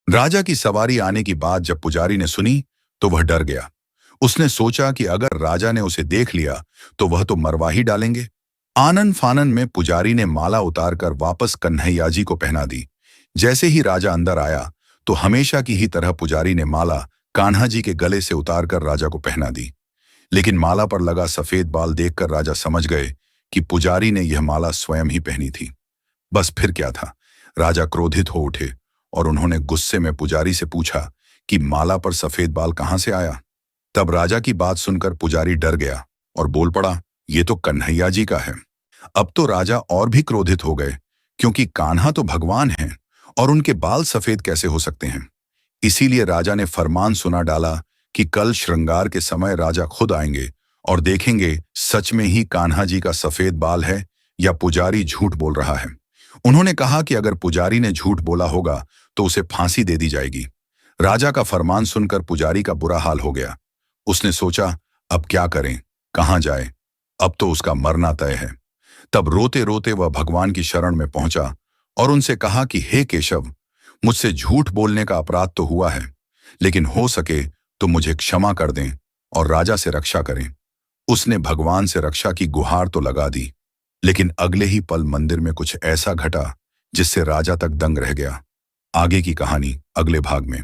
राजा की सवारी आने की बात जब पुजारी ने सुनी तो वह डर गया। उसने सोचा कि अगर राजा ने उसे देख लिया तो वह तो मरवा ही डालेंगे। आनन फानन में पुजारी ने माला उतारकर वापस कन्हैया जी को पहना दी। जैसे ही राजा अंदर आया तो हमेशा की ही तरह पुजारी ने माला कान्हा जी के गले से उतारकर राजा को पहना दी। लेकिन माला पर लगा सफेद बाल देखकर राजा समझ गए कि पुजारी ने यह माला स्वयं ही पहनी थी। बस फिर क्या था, राजा क्रोधित हो उठे और उन्होंने गुस्से में पुजारी से पूछा कि माला पर सफेद बाल कहां से आया। तब राजा की बात सुनकर पुजारी डर गया और बोल पड़ा, ये तो कन्हैया जी का है। अब तो राजा और भी क्रोधित हो गए, क्योंकि कान्हा तो भगवान हैं और उनके बाल सफेद कैसे हो सकते हैं। इसीलिए राजा ने फरमान सुना डाला कि कल श्रृंगार के समय राजा खुद आएंगे और देखेंगे सच में ही कान्हा जी का सफेद बाल है या पुजारी झूठ बोल रहा है। उन्होंने कहा कि अगर पुजारी ने झूठ बोला होगा तो उसे फांसी दे दी जाएगी। राजा का फरमान सुनकर पुजारी का बुरा हाल हो गया। उसने सोचा, अब क्या करें, कहां जाए, अब तो उसका मरना तय है। तब रोते रोते वह भगवान की शरण में पहुंचा और उनसे कहा कि हे केशव, मुझसे झूठ बोलने का अपराध तो हुआ है, लेकिन हो सके तो मुझे क्षमा कर दें और राजा से रक्षा करें। उसने भगवान से रक्षा की गुहार तो लगा दी, लेकिन अगले ही पल मंदिर में कुछ ऐसा घटा जिससे राजा तक दंग रह गया। आगे की कहानी अगले भाग में।